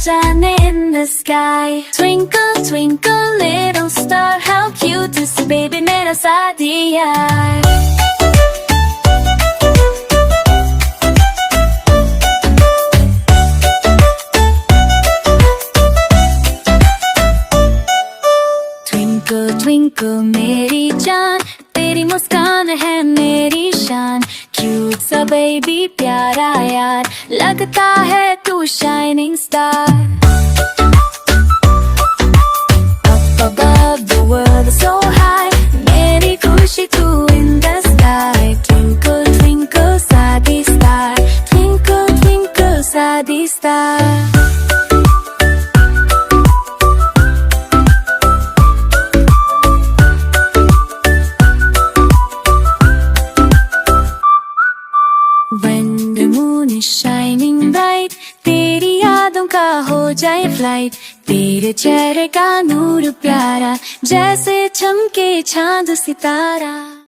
जाने in the sky. Twinkle twinkle little star, how cute is baby मेरा सादी यार. Twinkle twinkle मेरी जान, तेरी मुस्कान है मेरी शान. Cute सा baby प्यारा यार, लगता है तू shining star. Up above the world is so high, मेरी खुशी तू in the sky. Twinkle twinkle सादी star, twinkle twinkle सादी star. When the moon is shining bright, तेरी यादों का हो जाए फ्लाइट. तेरे चेहरे का नूर प्यारा, जैसे चमके चांद सितारा.